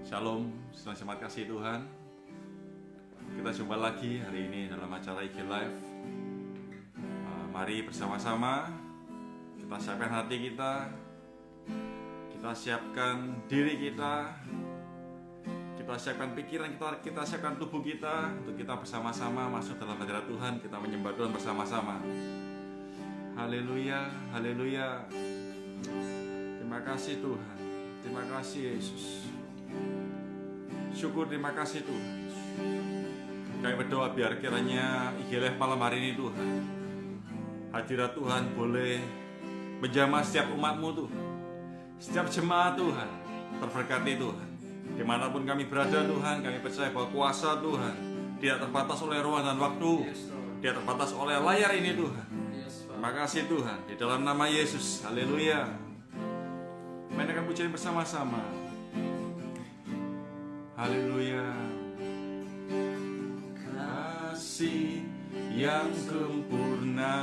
Shalom, selamat kasih Tuhan. Kita jumpa lagi hari ini dalam acara IG Live. Mari bersama-sama kita siapkan hati kita siapkan diri kita siapkan pikiran kita siapkan tubuh kita untuk kita bersama-sama masuk dalam hadirat Tuhan. Kita menyembah Tuhan bersama-sama. Haleluya, haleluya. Terima kasih Tuhan, terima kasih Yesus. Syukur, terima kasih Tuhan. Kami berdoa biar kiranya IG Live malam hari ini Tuhan, hadirat Tuhan boleh menjamah setiap umat-Mu Tuhan, setiap jemaat Tuhan, terberkati Tuhan. Dimanapun kami berada Tuhan, kami percaya bahwa kuasa Tuhan tidak terbatas oleh ruang dan waktu, tidak terbatas oleh layar ini Tuhan. Terima kasih Tuhan, di dalam nama Yesus, haleluya. Mainkan pujian bersama-sama. Haleluya. Kasih yang sempurna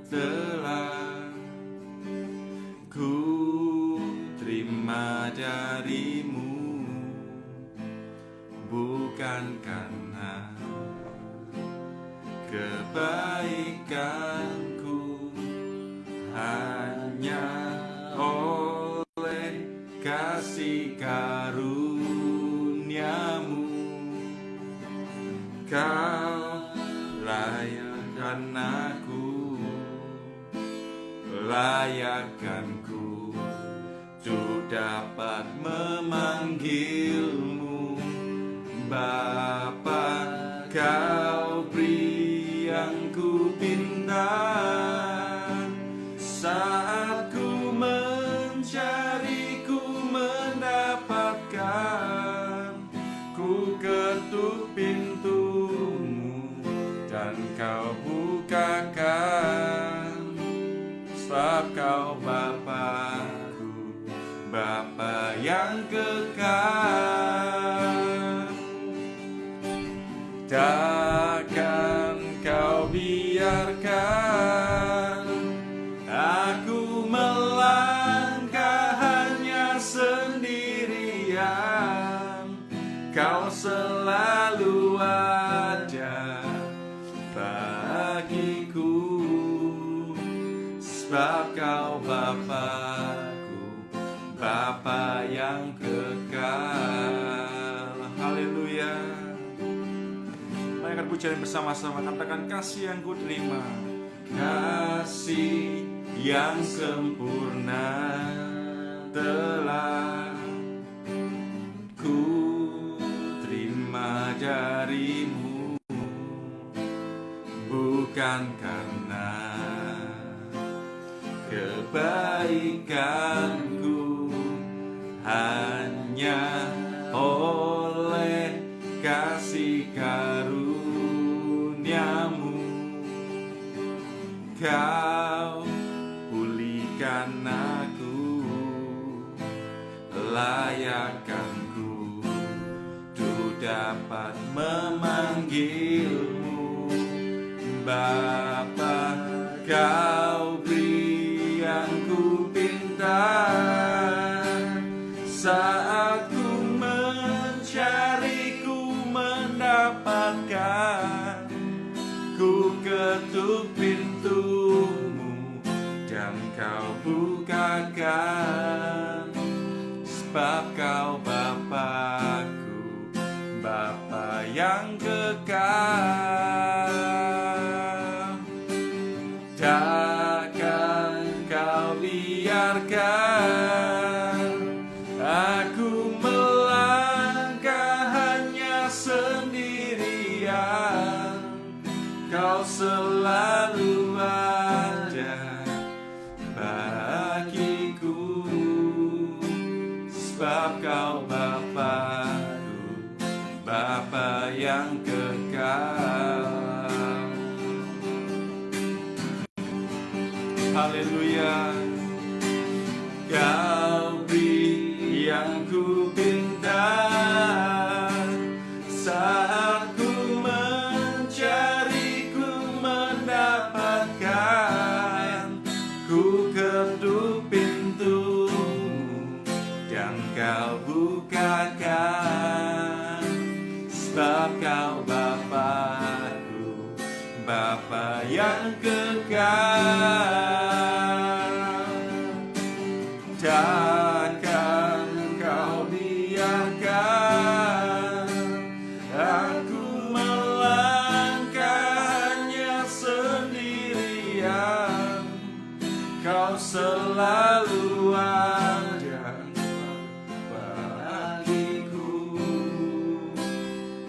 telah ku terima darimu, bukan karena kebaikanku, hanya oleh kasih karuniamu. Kau layakkan aku, layakkanku untuk dapat memanggilmu Bapa. Kau beri yang ku pinta saat ku mencari, ku mendapatkan. Ku ketuk pintumu dan kau bukakan, sebab kau Bapa-Ku, Bapa yang kekal. Takkan kau biarkan aku melangkah hanya sendirian. Kau selalu ada bagiku, sebab kau Bapa-Ku, Bapa yang kekal. Haleluya. Mari kita pujian bersama-sama, katakan kasih yang ku terima, kasih yang sempurna telah ku terima darimu, bukan karena kebaikanku, hanya oleh kasih karuniamu. Kau pulihkan aku, layakkanku untuk dapat memanggilmu Bapa. Kau beri yang ku pinta saat ku mencari, ku mendapatkan. Ku ketuk pintumu dan kau bukakan, sebab kau Bapa-Ku, Bapa yang kekal. Takkan kau biarkan aku melangkah hanya sendirian. Kau selalu ada bagiku, sebab kau Bapa-Ku, Bapa yang kekal. Haleluya. Kau beri yang ku pinta saat ku mencari, ku mendapatkan. Ku ketuk pintumu dan Kau bukakan, sebab Kau Bapa-Ku, Bapa yang kekal. Takkan Kau biarkan aku melangkahnya sendirian. Kau selalu ada bagiku,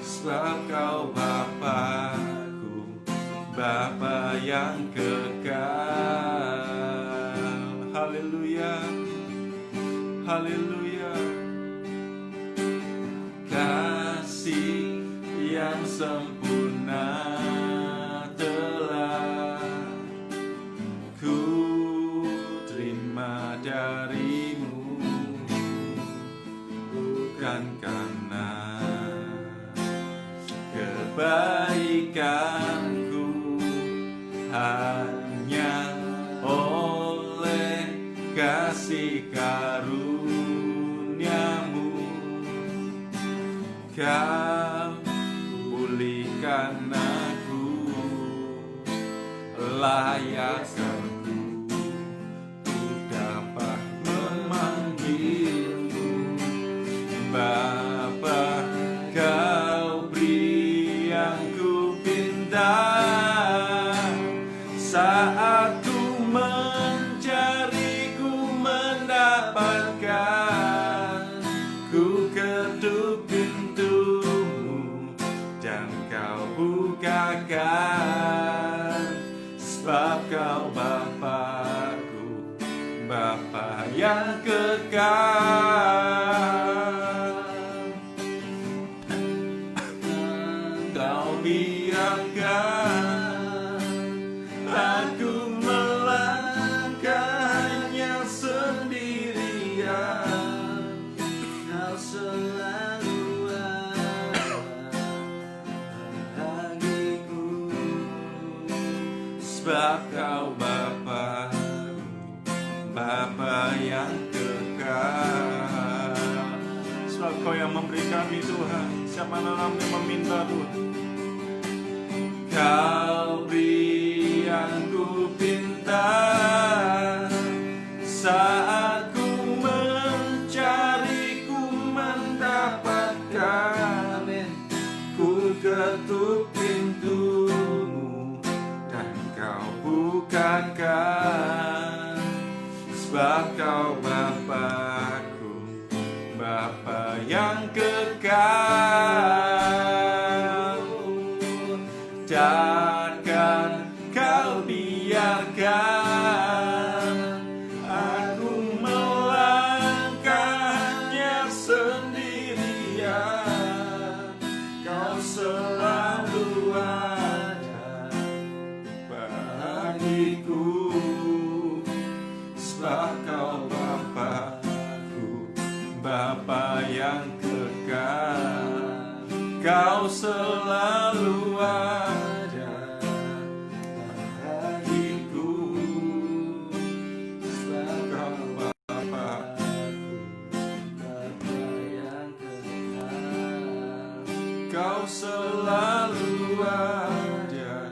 sebab Kau Bapa-Ku, Bapa yang kekal. Haleluya, haleluya. Kasih yang sempurna telah ku terima darimu, bukan karena kebaikanku, hanya oleh kasih karunia-Mu. Kau pulihkan aku, layak aku dapat memanggilmu Bapa. Kau beri yang ku pinta, saat ku mencari, ku mendapatkan. Ku ketuk pintumu dan Kau bukakan, sebab Kau Bapa-Ku, Bapa yang kekal. Kau biarkan aku melangkahnya sendirian. Kau selalu ada bagiku, sebab Kau Bapa-Ku, Bapa yang kekal. Sebab Kau yang memberi kami Tuhan, siapa namanya meminta Tuhan. Kau beri yang ku pinta, saat ku mencari, ku mendapatkan. Ku ketuk pintumu dan Kau bukakan, sebab Kau Bapa-Ku, Bapa yang kekal. Takkan Kau biarkan aku melangkahnya sendirian. Kau selalu ada bagiku, sebab Kau Bapa-Ku, Bapa yang kekal. Kau selalu ada bagiku, sebab Kau Bapa-Ku, Bapa yang kekal. Kau selalu ada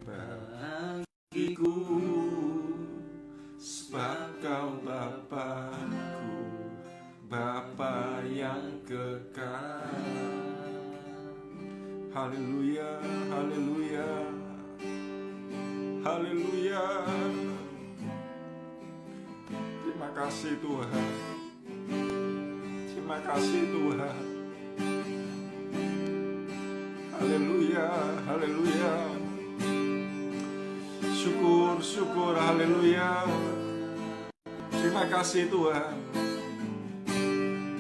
bagiku, sebab Kau Bapa-Ku, Bapa yang kekal. Haleluya, haleluya, haleluya. Terima kasih Tuhan, terima kasih Tuhan. Haleluya, haleluya. Syukur, syukur, haleluya. Terima kasih Tuhan,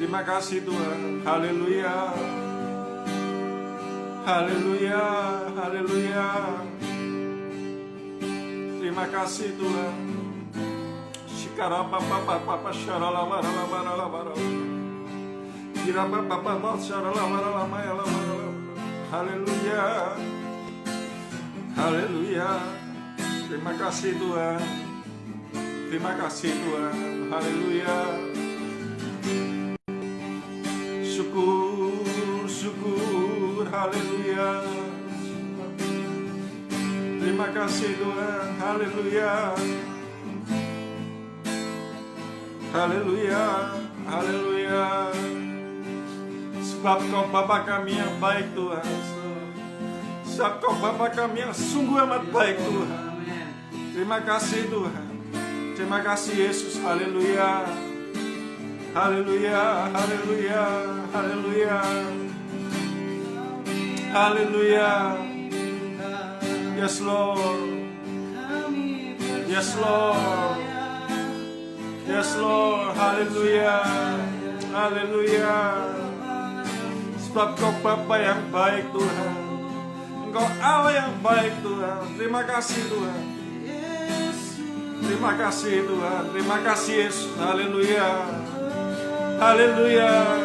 terima kasih Tuhan. Haleluya, haleluya, haleluya. Terima kasih Tuhan. Shikarapapapapapa syaralamaralamaralamarala. Kirapapapapa syaralamaralamayalamarala. Haleluya, haleluya. Terima kasih Tuhan, terima kasih Tuhan. Haleluya. haleluya. Terima kasih Tuhan, haleluya. Haleluya, haleluya. Sebab Kau Bapa kami yang baik Tuhan. Sebab Kau Bapa kami yang sungguh amat baik Tuhan. Terima kasih Tuhan. Terima kasih Yesus, haleluya. Haleluya, haleluya, haleluya. Haleluya. Yes Lord. Yes Lord. Yes Lord, haleluya. Haleluya. Sebab Kau Bapa yang baik Tuhan. Engkau Allah yang baik Tuhan. Terima kasih Tuhan. Terima kasih Tuhan. Terima kasih Yesus. Haleluya. Haleluya.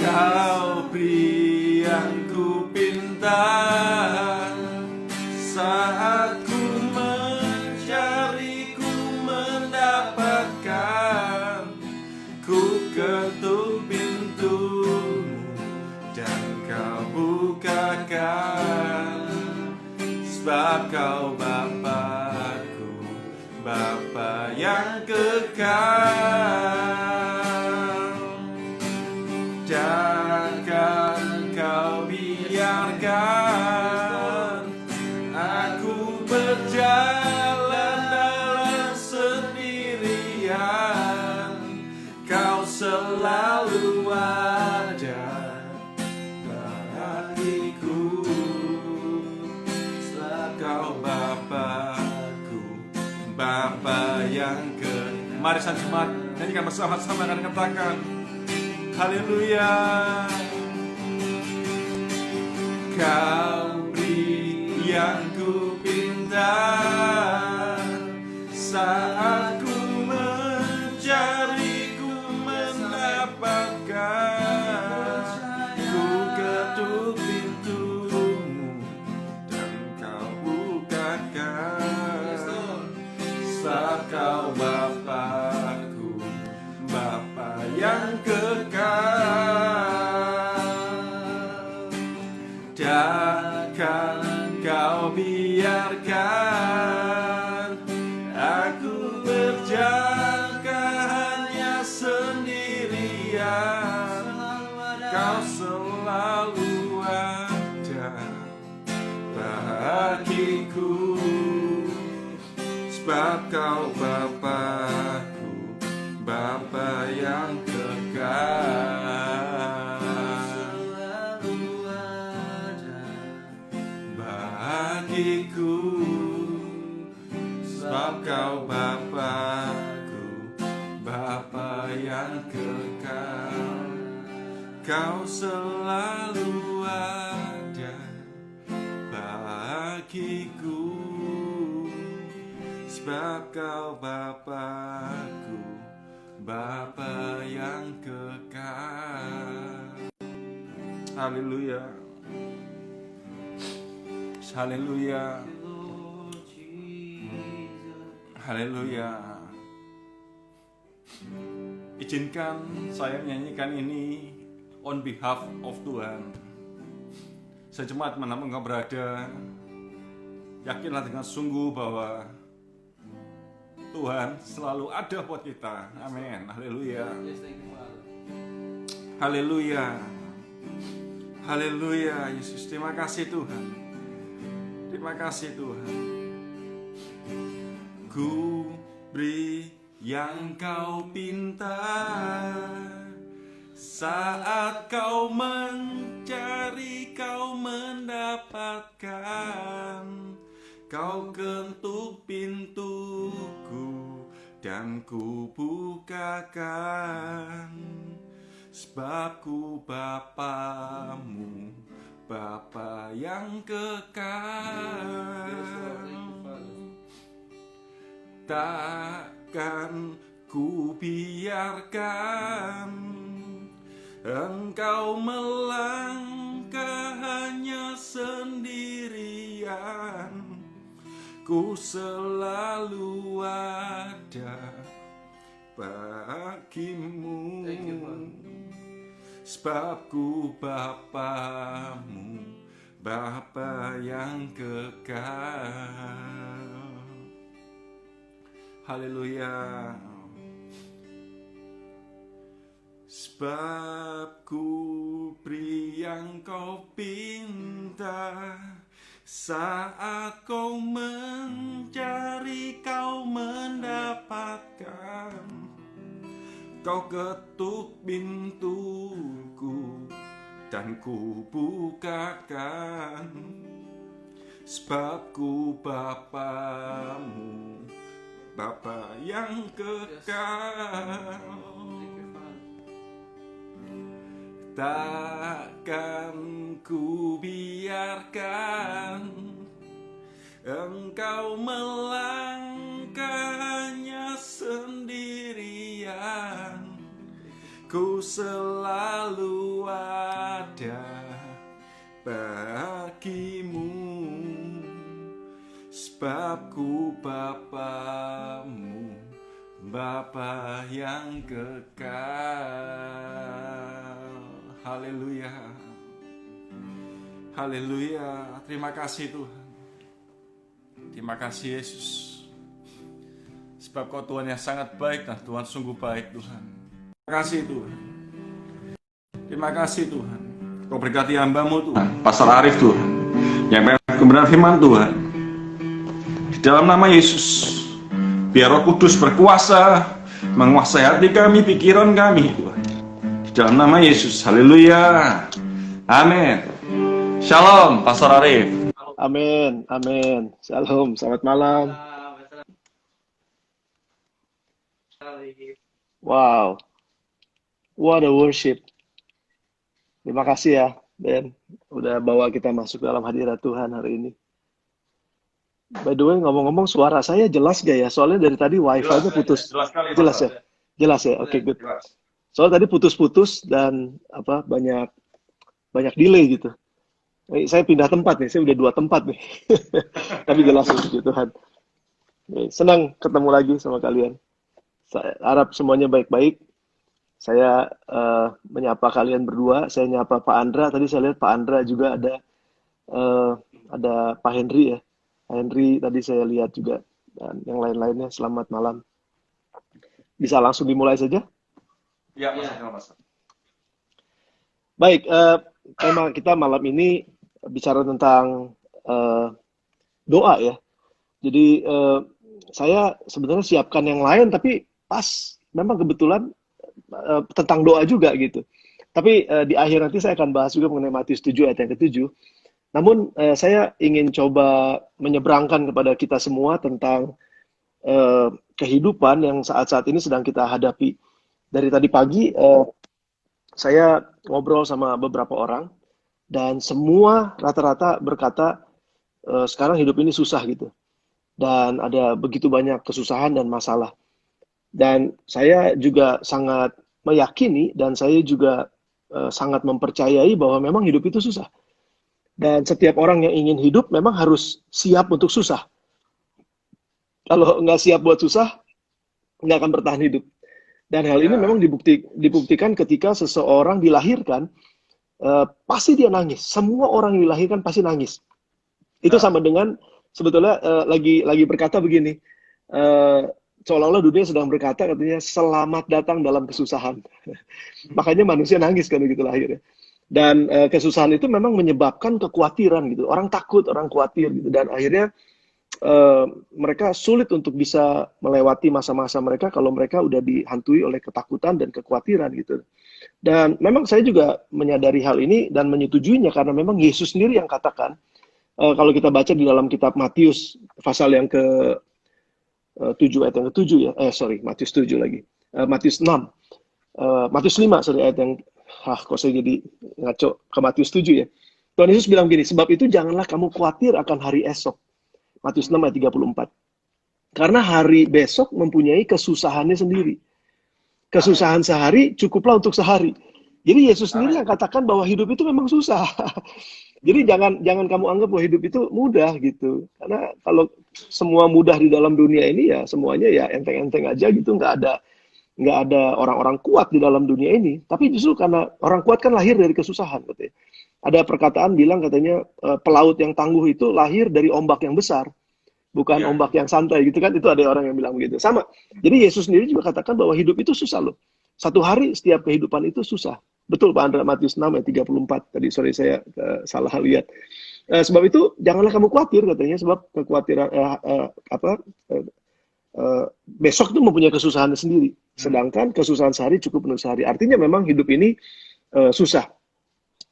Kau beri yang ku pinta saat ku mencari, ku mendapatkan. Ku ketuk pintumu dan Kau bukakan. Sebab Kau Bapa-Ku, Bapa yang kekal. Jangan Kau biarkan aku berjalan dalam sendirian. Kau selalu ada bagiku. Sebab Kau Bapa-Ku, Bapa yang kekal. Mari sama nyanyikan bersama-sama dan katakan haleluya. Kau beri yang ku pinta saat ku mencari, ku mendapatkan. Ku ketuk pintumu dan Kau bukakan. Sebab Kau Bapa-Ku, Bapa yang kekal. Takkan Kau biarkan aku berjaga hanya sendirian. Kau selalu ada bagiku. Sebab Kau Bapa-Ku, Bapa yang kekal. Selalu ada bagiku. Sebab Kau Bapa-Ku, Bapa yang kekal. Kau selalu ada bagiku. Sebab Kau Bapa-Ku, Bapa yang kekal. Haleluya. Haleluya. Haleluya. Izinkan saya menyanyikan ini on behalf of Tuhan. Sejemaat manapun Kau berada, yakinlah dengan sungguh bahwa Tuhan selalu ada buat kita. Amin. Haleluya. Haleluya. Haleluya. Yesus, terima kasih Tuhan. Terima kasih Tuhan. Ku beri yang Kau pinta saat Kau mencari, Kau mendapatkan. Kau ketuk pintuku dan ku bukakan. Sebab Ku Bapamu, Bapa yang kekal. Takkan ku biarkan Engkau melangkah hanya sendirian. Ku selalu ada bagimu. sebab ku Bapamu, Bapa yang kekal. Haleluya. Sebab ku beri yang kau pinta, saat kau mencari kau mendapatkan. Kau ketuk pintuku dan ku bukakan, sebab ku Bapamu, Bapa yang kekal. Takkan ku biarkan engkau melangkahnya sendirian. Ku selalu ada bagimu, sebab ku Bapamu, Bapa yang kekal. Haleluya. Haleluya. Terima kasih Tuhan. Terima kasih Yesus. Sebab Kau Tuhan yang sangat baik dan Tuhan sungguh baik Tuhan. Terima kasih Tuhan. Terima kasih Tuhan. Kau berkati hamba-Mu Tuhan, Pastor Arif Tuhan, yang kebenaran firman Tuhan. Di dalam nama Yesus, biar Roh Kudus berkuasa menguasai hati kami, pikiran kami Tuhan. Dalam nama Yesus, haleluya, amin. Shalom, Pastor Arif. Amin, amin. Shalom, selamat malam. Wow, what a worship. Terima kasih ya, Ben, udah bawa kita masuk dalam hadirat Tuhan hari ini. By the way, ngomong-ngomong suara saya jelas gak ya? Soalnya dari tadi wifi-nya putus. Jelas ya? Jelas ya? Oke, good. Soalnya tadi putus-putus dan banyak delay gitu. Saya pindah tempat nih, saya udah 2 tempat nih. Tapi jelas puji Tuhan. Senang ketemu lagi sama kalian. Saya harap semuanya baik-baik. Saya menyapa kalian berdua. Saya nyapa Pak Andra. Tadi saya lihat Pak Andra juga ada Pak Henry ya. Pak Henry tadi saya lihat juga. Dan yang lain-lainnya, selamat malam. Bisa langsung dimulai saja? Ya, Mas. Baik, tema kita malam ini bicara tentang doa ya. Jadi saya sebenarnya siapkan yang lain, tapi pas memang kebetulan tentang doa juga gitu. Tapi di akhir nanti saya akan bahas juga mengenai Matius 7 ayat yang ke-7. Namun saya ingin coba menyeberangkan kepada kita semua tentang kehidupan yang saat-saat ini sedang kita hadapi. Dari tadi pagi saya ngobrol sama beberapa orang dan semua rata-rata berkata sekarang hidup ini susah gitu. Dan ada begitu banyak kesusahan dan masalah. Dan saya juga sangat meyakini dan saya juga sangat mempercayai bahwa memang hidup itu susah. Dan setiap orang yang ingin hidup memang harus siap untuk susah. Kalau nggak siap buat susah, nggak akan bertahan hidup. Dan hal ini memang dibuktikan ketika seseorang dilahirkan, pasti dia nangis. Semua orang yang dilahirkan pasti nangis. Itu sama dengan sebetulnya lagi berkata begini, seolah-olah dunia sedang berkata katanya selamat datang dalam kesusahan. Makanya manusia nangis kan begitu lahirnya. Dan kesusahan itu memang menyebabkan kekhawatiran gitu. Orang takut, orang khawatir gitu. Dan akhirnya mereka sulit untuk bisa melewati masa-masa mereka kalau mereka udah dihantui oleh ketakutan dan kekhawatiran gitu. Dan memang saya juga menyadari hal ini dan menyetujuinya karena memang Yesus sendiri yang katakan, kalau kita baca di dalam kitab Matius pasal yang ke-7 ayat yang ke-7 ya, Matius 7 lagi, Matius 6, Matius 5 ayat yang, kok saya jadi ngaco ke Matius 7 ya. Tuhan Yesus bilang gini, sebab itu janganlah kamu khawatir akan hari esok. Matius 6 ayat 34. Karena hari besok mempunyai kesusahannya sendiri. Kesusahan sehari cukuplah untuk sehari. Jadi Yesus sendiri yang katakan bahwa hidup itu memang susah. Jadi jangan kamu anggap bahwa hidup itu mudah gitu. Karena kalau semua mudah di dalam dunia ini ya semuanya ya enteng-enteng aja gitu, nggak nggak ada orang-orang kuat di dalam dunia ini, tapi justru karena orang kuat kan lahir dari kesusahan, katanya. Ada perkataan bilang katanya pelaut yang tangguh itu lahir dari ombak yang besar, bukan Ya. ombak yang santai gitu kan. Itu ada orang yang bilang begitu. Sama. Jadi Yesus sendiri juga katakan bahwa hidup itu susah loh. Satu hari setiap kehidupan itu susah. Betul Pak Andra, Matius 6 ayat 34. Tadi sorry saya salah lihat. Sebab itu janganlah kamu khawatir katanya, sebab kekhawatiran besok itu mempunyai kesusahannya sendiri. Sedangkan kesusahan sehari cukup untuk sehari. Artinya memang hidup ini susah.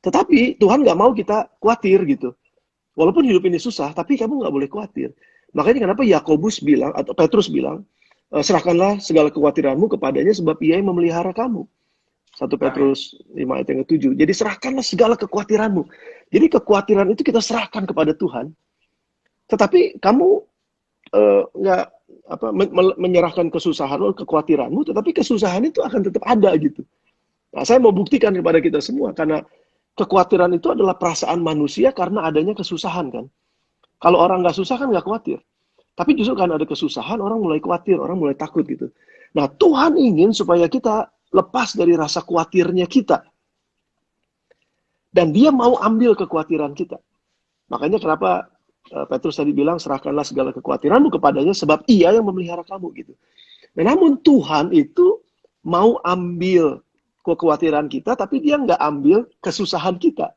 Tetapi Tuhan nggak mau kita khawatir gitu. Walaupun hidup ini susah, tapi kamu nggak boleh khawatir. Makanya kenapa Yakobus bilang, atau Petrus bilang, serahkanlah segala kekhawatiranmu kepadanya sebab ia yang memelihara kamu. 1 Petrus 5 ayat yang ke-7. Jadi serahkanlah segala kekhawatiranmu. Jadi kekhawatiran itu kita serahkan kepada Tuhan. Tetapi kamu nggak menyerahkan kesusahanmu, kekhawatiranmu, tetapi kesusahan itu akan tetap ada gitu. Nah, saya mau buktikan kepada kita semua, karena kekhawatiran itu adalah perasaan manusia karena adanya kesusahan kan. Kalau orang nggak susah kan nggak khawatir. Tapi justru karena ada kesusahan, orang mulai khawatir, orang mulai takut gitu. Nah, Tuhan ingin supaya kita lepas dari rasa khawatirnya kita. Dan dia mau ambil kekhawatiran kita. Makanya kenapa Petrus tadi bilang, serahkanlah segala kekhawatiranmu kepadanya sebab ia yang memelihara kamu gitu. Nah, namun Tuhan itu mau ambil kekhawatiran kita, tapi dia nggak ambil kesusahan kita.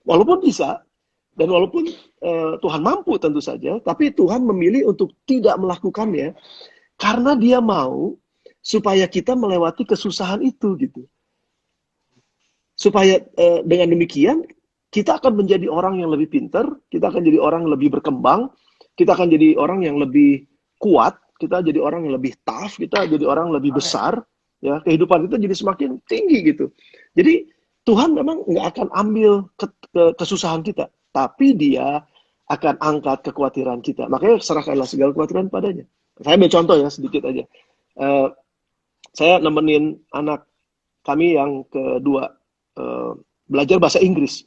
Walaupun bisa, dan walaupun Tuhan mampu tentu saja, tapi Tuhan memilih untuk tidak melakukannya, karena dia mau supaya kita melewati kesusahan itu gitu. Supaya dengan demikian, kita akan menjadi orang yang lebih pintar, kita akan jadi orang yang lebih berkembang, kita akan jadi orang yang lebih kuat, kita jadi orang yang lebih tough, kita jadi orang yang lebih besar, ya kehidupan kita jadi semakin tinggi gitu. Jadi Tuhan memang nggak akan ambil kesusahan kita, tapi Dia akan angkat kekhawatiran kita. Makanya serahkanlah segala kekhawatiran padanya. Saya ambil contoh ya sedikit aja. Saya nemenin anak kami yang kedua belajar bahasa Inggris.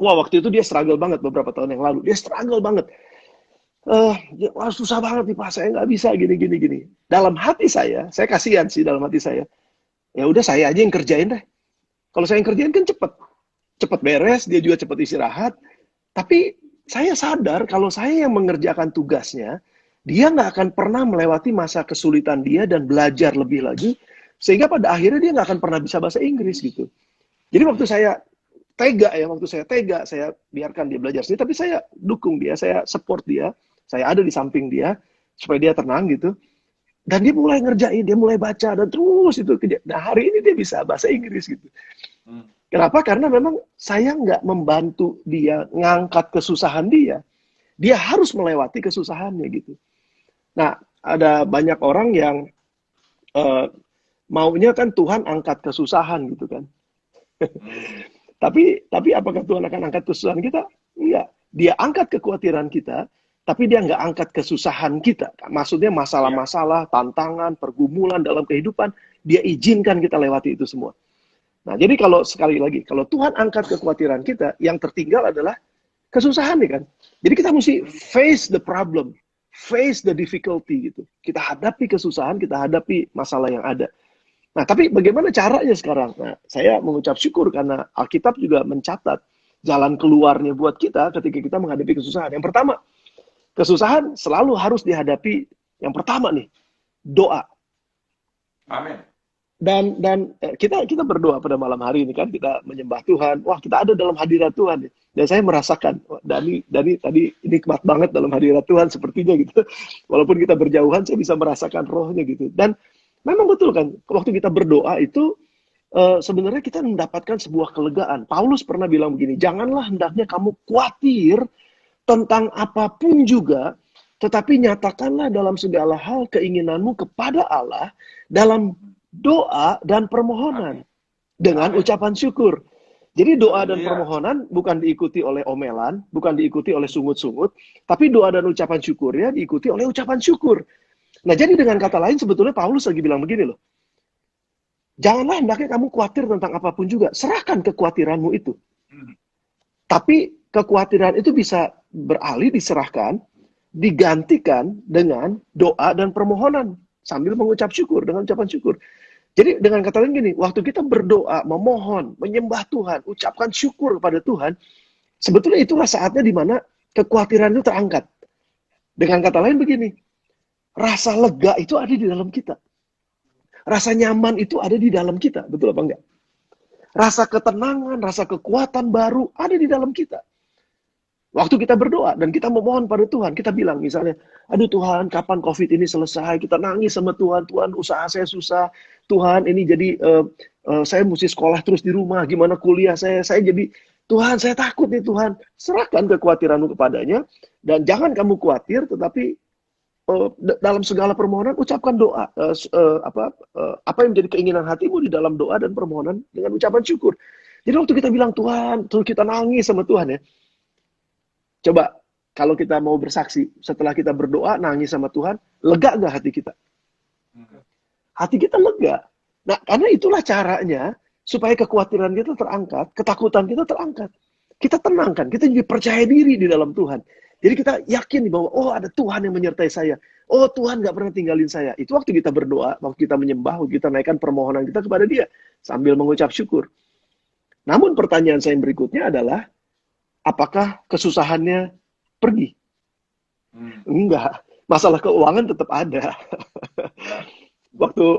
Wah, waktu itu dia struggle banget beberapa tahun yang lalu. Dia struggle banget. Wah, susah banget nih Pak, saya nggak bisa gini. Dalam hati saya kasihan sih dalam hati saya. Ya udah saya aja yang kerjain deh. Kalau saya yang kerjain kan cepet beres, dia juga cepet istirahat. Tapi saya sadar kalau saya yang mengerjakan tugasnya, dia nggak akan pernah melewati masa kesulitan dia dan belajar lebih lagi, sehingga pada akhirnya dia nggak akan pernah bisa bahasa Inggris gitu. Jadi waktu saya tega, saya biarkan dia belajar sendiri, tapi saya dukung dia, saya support dia, saya ada di samping dia, supaya dia tenang gitu. Dan dia mulai ngerjain, dia mulai baca, dan terus itu. Nah, hari ini dia bisa bahasa Inggris gitu. Kenapa? Karena memang saya nggak membantu dia ngangkat kesusahan dia. Dia harus melewati kesusahannya gitu. Nah, ada banyak orang yang maunya kan Tuhan angkat kesusahan gitu kan. Tapi apakah Tuhan akan angkat kesusahan kita? Iya. Dia angkat kekhawatiran kita, tapi dia nggak angkat kesusahan kita. Maksudnya masalah-masalah, tantangan, pergumulan dalam kehidupan, dia izinkan kita lewati itu semua. Nah, jadi kalau sekali lagi, kalau Tuhan angkat kekhawatiran kita, yang tertinggal adalah kesusahan nih kan. Jadi kita mesti face the problem, face the difficulty gitu. Kita hadapi kesusahan, kita hadapi masalah yang ada. Nah, tapi bagaimana caranya sekarang? Nah, saya mengucap syukur karena Alkitab juga mencatat jalan keluarnya buat kita ketika kita menghadapi kesusahan. Yang pertama, kesusahan selalu harus dihadapi. Yang pertama nih, doa. Amin. Dan kita berdoa pada malam hari ini kan, kita menyembah Tuhan. Wah, kita ada dalam hadirat Tuhan. Dan saya merasakan, Dani tadi nikmat banget dalam hadirat Tuhan sepertinya gitu. Walaupun kita berjauhan, saya bisa merasakan rohnya gitu. Dan memang betul kan, waktu kita berdoa itu sebenarnya kita mendapatkan sebuah kelegaan. Paulus pernah bilang begini, janganlah hendaknya kamu khawatir tentang apapun juga, tetapi nyatakanlah dalam segala hal keinginanmu kepada Allah dalam doa dan permohonan dengan ucapan syukur. Jadi doa dan permohonan bukan diikuti oleh omelan, bukan diikuti oleh sungut-sungut, tapi doa dan ucapan syukurnya diikuti oleh ucapan syukur. Nah, jadi dengan kata lain sebetulnya Paulus lagi bilang begini loh. Janganlah hendaknya kamu khawatir tentang apapun juga. Serahkan kekhawatiranmu itu. Tapi kekhawatiran itu bisa beralih, diserahkan, digantikan dengan doa dan permohonan. sambil mengucap syukur, dengan ucapan syukur. Jadi dengan kata lain gini, waktu kita berdoa, memohon, menyembah Tuhan, ucapkan syukur kepada Tuhan, sebetulnya itulah saatnya di mana kekhawatiran itu terangkat. Dengan kata lain begini, rasa lega itu ada di dalam kita. Rasa nyaman itu ada di dalam kita, betul apa enggak? Rasa ketenangan, rasa kekuatan baru ada di dalam kita. Waktu kita berdoa dan kita memohon pada Tuhan, kita bilang misalnya, aduh Tuhan, kapan COVID ini selesai? Kita nangis sama Tuhan, Tuhan usaha saya susah, Tuhan ini jadi saya mesti sekolah terus di rumah, gimana kuliah saya jadi, Tuhan saya takut nih Tuhan. Serahkan kekhawatiranmu kepadanya, dan jangan kamu khawatir, tetapi dalam segala permohonan ucapkan doa, apa yang menjadi keinginan hatimu di dalam doa dan permohonan dengan ucapan syukur. Jadi waktu kita bilang Tuhan, terus kita nangis sama Tuhan ya. Coba, kalau kita mau bersaksi, setelah kita berdoa, nangis sama Tuhan, lega nggak hati kita? Hati kita lega. Nah, karena itulah caranya, supaya kekhawatiran kita terangkat, ketakutan kita terangkat. Kita tenangkan, kita jadi percaya diri di dalam Tuhan. Jadi kita yakin bahwa, oh ada Tuhan yang menyertai saya. Oh Tuhan nggak pernah tinggalin saya. Itu waktu kita berdoa, waktu kita menyembah, waktu kita naikkan permohonan kita kepada Dia. Sambil mengucap syukur. Namun pertanyaan saya yang berikutnya adalah, apakah kesusahannya pergi? Enggak. Masalah keuangan tetap ada.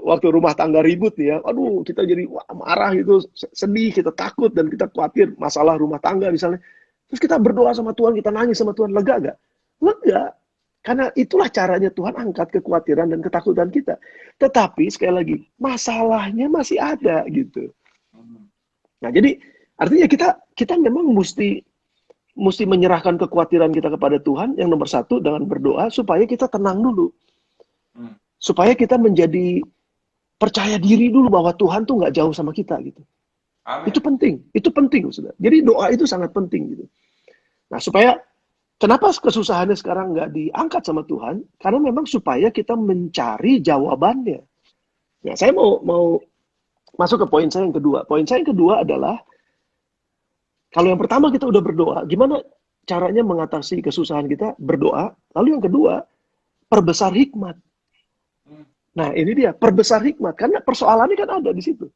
Waktu rumah tangga ribut nih ya, aduh kita jadi marah gitu, sedih, kita takut dan kita khawatir masalah rumah tangga misalnya. Terus kita berdoa sama Tuhan, kita nangis sama Tuhan, lega gak? Lega. Karena itulah caranya Tuhan angkat kekhawatiran dan ketakutan kita. Tetapi sekali lagi, masalahnya masih ada gitu. Nah jadi artinya kita memang mesti menyerahkan kekhawatiran kita kepada Tuhan, yang nomor satu dengan berdoa, supaya kita tenang dulu. Supaya kita menjadi percaya diri dulu bahwa Tuhan tuh nggak jauh sama kita gitu. Amin. Itu penting, saudara. Jadi doa itu sangat penting gitu. Nah supaya, kenapa kesusahannya sekarang nggak diangkat sama Tuhan? Karena memang supaya kita mencari jawabannya. Ya, saya mau masuk ke poin saya yang kedua. Poin saya yang kedua adalah, kalau yang pertama kita udah berdoa, gimana caranya mengatasi kesusahan kita? Berdoa. Lalu yang kedua, perbesar hikmat. Nah ini dia, perbesar hikmat. Karena persoalannya kan ada di situ.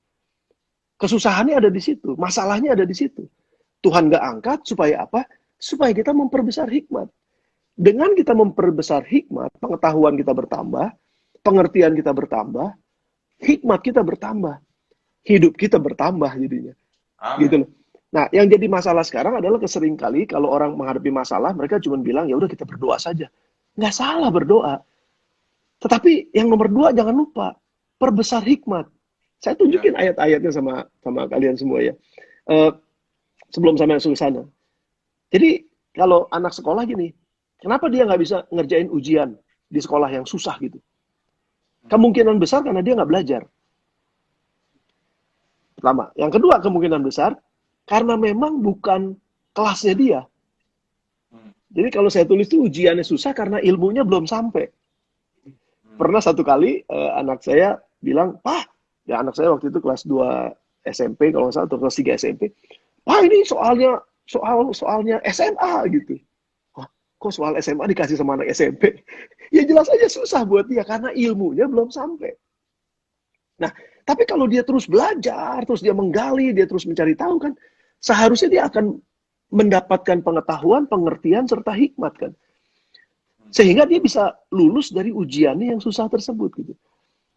Kesusahannya ada di situ. Masalahnya ada di situ. Tuhan gak angkat supaya apa? Supaya kita memperbesar hikmat. Dengan kita memperbesar hikmat, pengetahuan kita bertambah, pengertian kita bertambah, hikmat kita bertambah. Hidup kita bertambah jadinya. Amin. Gitu loh. Nah, yang jadi masalah sekarang adalah keseringkali kalau orang menghadapi masalah, mereka cuma bilang, ya udah kita berdoa saja. Nggak salah berdoa. Tetapi yang nomor dua, jangan lupa, perbesar hikmat. Saya tunjukin ayat-ayatnya sama kalian semua ya. Sebelum sampai masuk ke sana. Jadi, kalau anak sekolah gini, kenapa dia nggak bisa ngerjain ujian di sekolah yang susah gitu? Kemungkinan besar karena dia nggak belajar. Pertama. Yang kedua, kemungkinan besar, karena memang bukan kelasnya dia. Jadi kalau saya tulis itu ujiannya susah karena ilmunya belum sampai. Pernah satu kali anak saya bilang, Pak, ya anak saya waktu itu kelas 2 SMP, kalau nggak salah, atau kelas 3 SMP. Pak, ini soalnya SMA gitu. Kok soal SMA dikasih sama anak SMP? Ya jelas aja susah buat dia, karena ilmunya belum sampai. Nah, tapi kalau dia terus belajar, terus dia menggali, dia terus mencari tahu kan, seharusnya dia akan mendapatkan pengetahuan, pengertian, serta hikmat kan. Sehingga dia bisa lulus dari ujiannya yang susah tersebut gitu.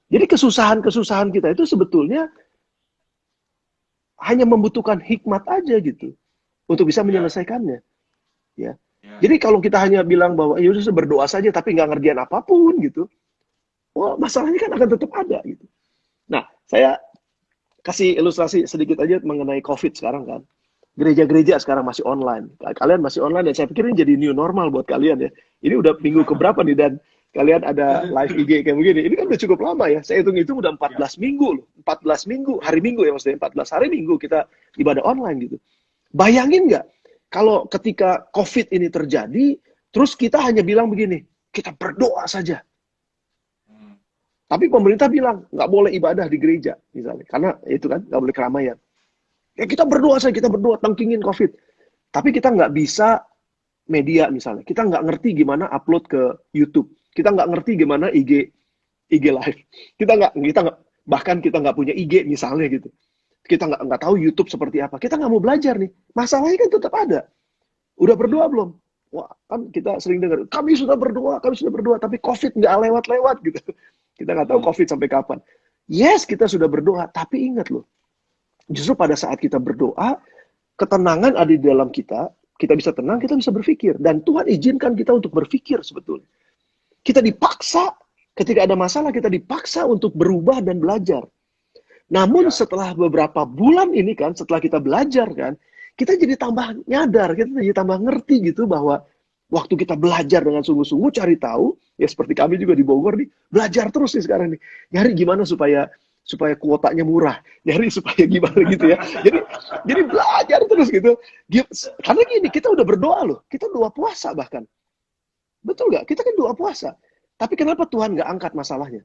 Jadi kesusahan-kesusahan kita itu sebetulnya hanya membutuhkan hikmat aja gitu untuk bisa menyelesaikannya. Ya. Jadi kalau kita hanya bilang bahwa ya udah berdoa saja tapi nggak ngerjain apapun gitu, wah masalahnya kan akan tetap ada gitu. Nah, saya kasih ilustrasi sedikit aja mengenai COVID sekarang kan. Gereja-gereja sekarang masih online. Kalian masih online dan saya pikir ini jadi new normal buat kalian ya. Ini udah minggu keberapa nih dan kalian ada live IG kayak begini. Ini kan udah cukup lama ya. Saya hitung-hitung udah 14 minggu loh. 14 minggu, hari Minggu ya maksudnya. 14 hari Minggu kita ibadah online gitu. Bayangin nggak kalau ketika COVID ini terjadi, terus kita hanya bilang begini, kita berdoa saja. Tapi pemerintah bilang, nggak boleh ibadah di gereja, misalnya. Karena itu kan, nggak boleh keramaian. Ya kita berdoa saja, kita berdoa, tangkingin COVID. Tapi kita nggak bisa media misalnya. Kita nggak ngerti gimana upload ke YouTube. Kita nggak ngerti gimana IG IG live. Kita nggak, bahkan kita nggak punya IG misalnya gitu. Kita nggak tahu YouTube seperti apa. Kita nggak mau belajar nih. Masalahnya kan tetap ada. Udah berdoa belum? Wah, kan kita sering dengar, kami sudah berdoa, tapi COVID nggak lewat-lewat gitu. Kita nggak tahu COVID sampai kapan. Yes, kita sudah berdoa, tapi ingat loh, justru pada saat kita berdoa, ketenangan ada di dalam kita bisa tenang, kita bisa berpikir. Dan Tuhan izinkan kita untuk berpikir sebetulnya. Kita dipaksa, ketika ada masalah, kita dipaksa untuk berubah dan belajar. Namun setelah beberapa bulan ini kan, setelah kita belajar kan, kita jadi tambah nyadar, kita jadi tambah ngerti gitu bahwa waktu kita belajar dengan sungguh-sungguh cari tahu, ya seperti kami juga di Bogor nih, belajar terus nih sekarang nih. Nyari gimana supaya kuotanya murah, nyari supaya gimana gitu ya. Jadi belajar terus gitu. Karena gini, kita udah berdoa loh, kita doa puasa bahkan. Betul nggak? Kita kan doa puasa. Tapi kenapa Tuhan nggak angkat masalahnya?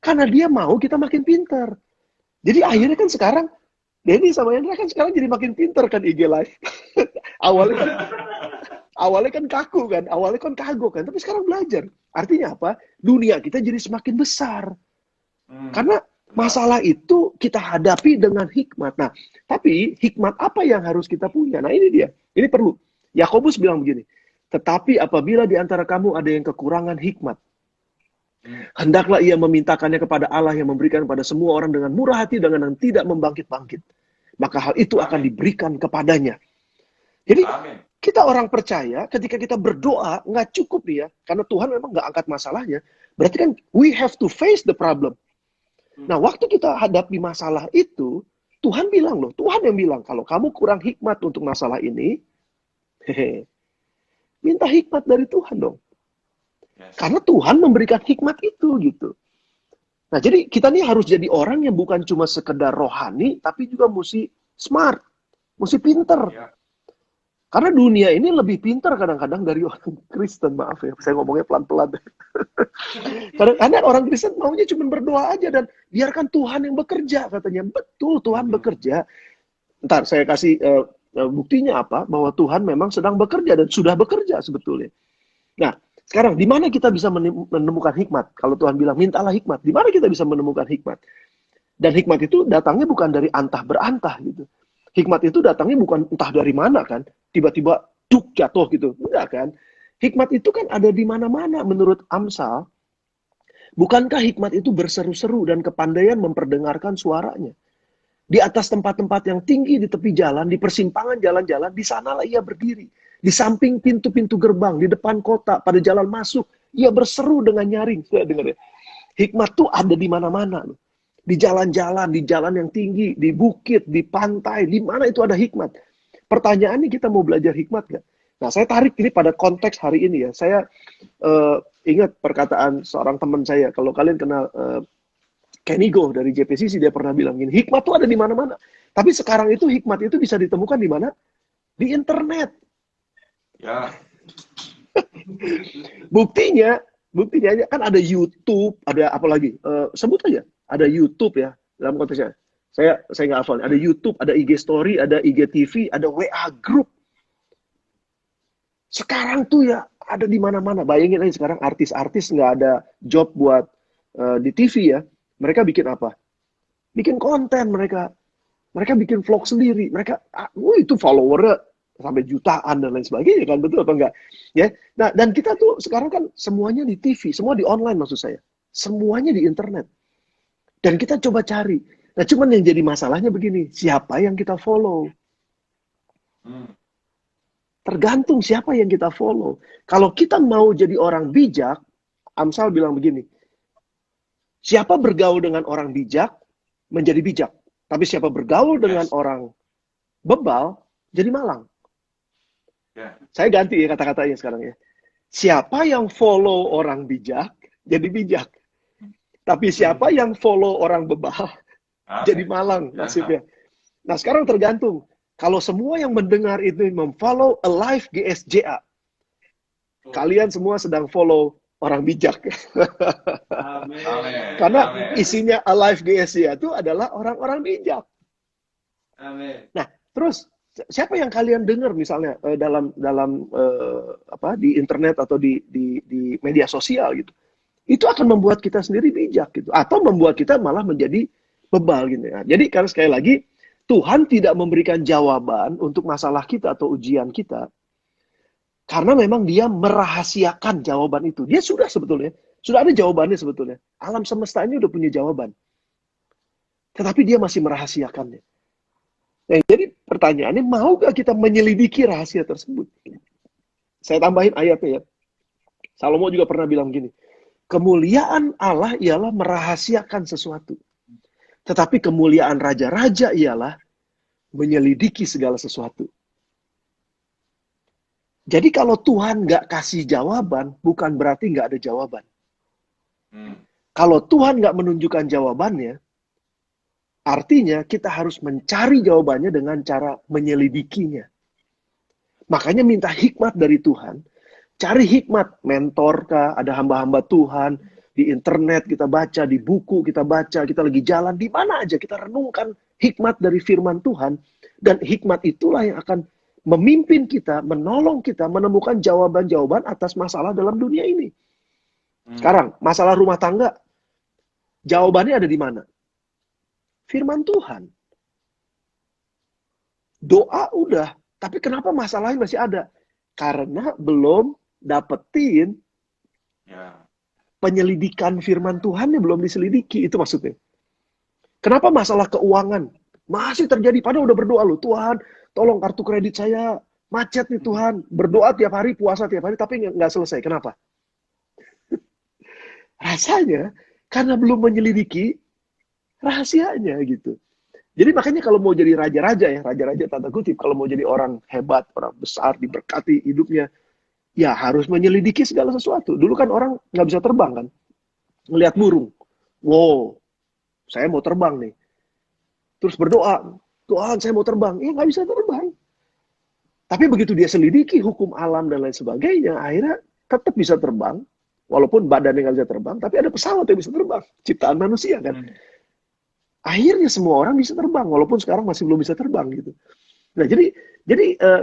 Karena dia mau kita makin pintar. Jadi akhirnya kan sekarang, Denny sama Hendra kan sekarang jadi makin pintar kan IG live. awalnya kan kaku kan, awalnya kan kagok kan, tapi sekarang belajar. Artinya apa? Dunia kita jadi semakin besar. Karena masalah itu kita hadapi dengan hikmat. Nah, tapi hikmat apa yang harus kita punya? Nah, ini dia. Ini perlu. Yakobus bilang begini, tetapi apabila di antara kamu ada yang kekurangan hikmat, hendaklah ia memintakannya kepada Allah yang memberikan pada semua orang dengan murah hati dengan tidak membangkit-bangkit. Maka hal itu akan diberikan kepadanya. Jadi, kita orang percaya ketika kita berdoa, nggak cukup nih ya. Karena Tuhan memang nggak angkat masalahnya. Berarti kan, we have to face the problem. Nah, waktu kita hadapi masalah itu, Tuhan bilang loh, Tuhan yang bilang, kalau kamu kurang hikmat untuk masalah ini, minta hikmat dari Tuhan dong. Karena Tuhan memberikan hikmat itu gitu. Nah, jadi kita nih harus jadi orang yang bukan cuma sekedar rohani, tapi juga mesti smart, mesti pinter. Karena dunia ini lebih pintar kadang-kadang dari orang Kristen, maaf ya, saya ngomongnya pelan-pelan. Karena orang Kristen maunya cuma berdoa aja dan biarkan Tuhan yang bekerja, katanya. Betul, Tuhan bekerja. Ntar saya kasih buktinya apa, bahwa Tuhan memang sedang bekerja dan sudah bekerja sebetulnya. Nah, sekarang di mana kita bisa menemukan hikmat? Kalau Tuhan bilang, mintalah hikmat. Di mana kita bisa menemukan hikmat? Dan hikmat itu datangnya bukan dari antah berantah gitu. Hikmat itu datangnya bukan entah dari mana kan, tiba-tiba duk jatuh gitu. Enggak kan? Hikmat itu kan ada di mana-mana menurut Amsal. Bukankah hikmat itu berseru-seru dan kepandaian memperdengarkan suaranya? Di atas tempat-tempat yang tinggi di tepi jalan, di persimpangan jalan-jalan, di sanalah ia berdiri. Di samping pintu-pintu gerbang, di depan kota, pada jalan masuk, ia berseru dengan nyaring. Dengar ya? Hikmat tuh ada di mana-mana loh. Di jalan-jalan, di jalan yang tinggi, di bukit, di pantai, di mana itu ada hikmat. Pertanyaannya, kita mau belajar hikmat nggak? Nah, saya tarik ini pada konteks hari ini ya. Saya ingat perkataan seorang teman saya. Kalau kalian kenal Kenny Go dari JPCC, dia pernah bilang gini, hikmat itu ada di mana-mana. Tapi sekarang itu hikmat itu bisa ditemukan di mana? Di internet. Ya. Buktinya kan ada YouTube, ada apa lagi? Sebut aja. Ada YouTube ya, dalam konteksnya. Saya nggak hafal. Ada YouTube, ada IG Story, ada IGTV, ada WA Group. Sekarang tuh ya ada di mana-mana. Bayangin aja sekarang artis-artis nggak ada job buat di TV ya. Mereka bikin apa? Bikin konten mereka. Mereka bikin vlog sendiri. Mereka, itu followernya sampai jutaan dan lain sebagainya kan, betul apa enggak? Ya. Nah, dan kita tuh sekarang kan semuanya di TV, semua di online maksud saya. Semuanya di internet. Dan kita coba cari. Nah, cuman yang jadi masalahnya begini, siapa yang kita follow? Tergantung siapa yang kita follow. Kalau kita mau jadi orang bijak, Amsal bilang begini, siapa bergaul dengan orang bijak, menjadi bijak. Tapi siapa bergaul dengan orang bebal, jadi malang. Saya ganti ya kata-katanya sekarang ya. Siapa yang follow orang bijak, jadi bijak. Tapi siapa yang follow orang bebal, jadi malang nasibnya. Nah, sekarang tergantung. Kalau semua yang mendengar itu memfollow Alive GSJA, kalian semua sedang follow orang bijak. Amin. Karena isinya Alive GSJA itu adalah orang-orang bijak. Amin. Nah, terus siapa yang kalian dengar misalnya dalam di internet atau di media sosial gitu? itu akan membuat kita sendiri bijak gitu, atau membuat kita malah menjadi bebal gitu ya. Jadi karena sekali lagi Tuhan tidak memberikan jawaban untuk masalah kita atau ujian kita karena memang dia merahasiakan jawaban itu. Dia sudah sebetulnya, sudah ada jawabannya sebetulnya. Alam semesta ini udah punya jawaban. Tetapi dia masih merahasiakannya. Nah, jadi pertanyaannya, maukah kita menyelidiki rahasia tersebut? Saya tambahin ayatnya ya. Salomo juga pernah bilang gini, kemuliaan Allah ialah merahasiakan sesuatu. Tetapi kemuliaan raja-raja ialah menyelidiki segala sesuatu. Jadi kalau Tuhan nggak kasih jawaban, bukan berarti nggak ada jawaban. Kalau Tuhan nggak menunjukkan jawabannya, artinya kita harus mencari jawabannya dengan cara menyelidikinya. Makanya minta hikmat dari Tuhan. Cari hikmat, mentor kah, ada hamba-hamba Tuhan, di internet kita baca, di buku kita baca, kita lagi jalan, di mana aja kita renungkan hikmat dari firman Tuhan. Dan hikmat itulah yang akan memimpin kita, menolong kita menemukan jawaban-jawaban atas masalah dalam dunia ini. Sekarang, masalah rumah tangga, jawabannya ada di mana? Firman Tuhan. Doa udah, tapi kenapa masalahnya masih ada? Karena belum dapetin penyelidikan firman Tuhan yang belum diselidiki, itu maksudnya. Kenapa masalah keuangan masih terjadi? Padahal udah berdoa loh, Tuhan, tolong kartu kredit saya macet nih Tuhan. Berdoa tiap hari, puasa tiap hari, tapi nggak selesai. Kenapa? Rasanya karena belum menyelidiki rahasianya gitu. Jadi makanya kalau mau jadi raja-raja ya, raja-raja tanda kutip, kalau mau jadi orang hebat, orang besar, diberkati hidupnya, ya harus menyelidiki segala sesuatu. Dulu kan orang nggak bisa terbang kan, ngelihat burung. Wow, saya mau terbang nih. Terus berdoa, Tuhan saya mau terbang. Ya nggak bisa terbang. Tapi begitu dia selidiki hukum alam dan lain sebagainya, akhirnya tetap bisa terbang. Walaupun badannya nggak bisa terbang, tapi ada pesawat yang bisa terbang. Ciptaan manusia kan. Akhirnya semua orang bisa terbang, walaupun sekarang masih belum bisa terbang gitu. Nah, jadi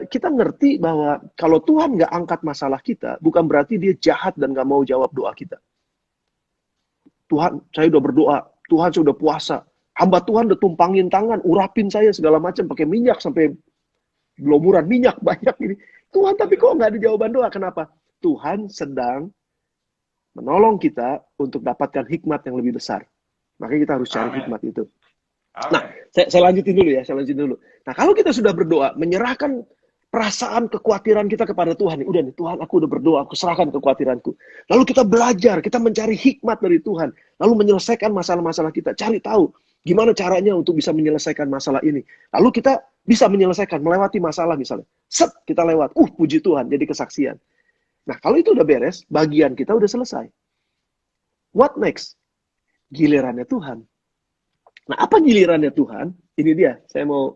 kita ngerti bahwa kalau Tuhan nggak angkat masalah kita, bukan berarti dia jahat dan nggak mau jawab doa kita. Tuhan, saya udah berdoa, Tuhan saya udah puasa, hamba Tuhan udah tumpangin tangan, urapin saya segala macam, pakai minyak sampai gelomuran minyak banyak ini. Tuhan, tapi kok nggak ada jawaban doa? Kenapa? Tuhan sedang menolong kita untuk dapatkan hikmat yang lebih besar. Makanya kita harus cari hikmat itu. Nah, saya lanjutin dulu ya, Nah, kalau kita sudah berdoa, menyerahkan perasaan kekhawatiran kita kepada Tuhan. Udah nih, Tuhan, aku udah berdoa, aku serahkan kekhawatiranku. Lalu kita belajar, kita mencari hikmat dari Tuhan. Lalu menyelesaikan masalah-masalah kita. Cari tahu gimana caranya untuk bisa menyelesaikan masalah ini. Lalu kita bisa menyelesaikan, melewati masalah misalnya. Set, kita lewat. Puji Tuhan, jadi kesaksian. Nah, kalau itu udah beres, bagian kita udah selesai. What next? Gilirannya Tuhan. Nah, apa gilirannya Tuhan? Ini dia, saya mau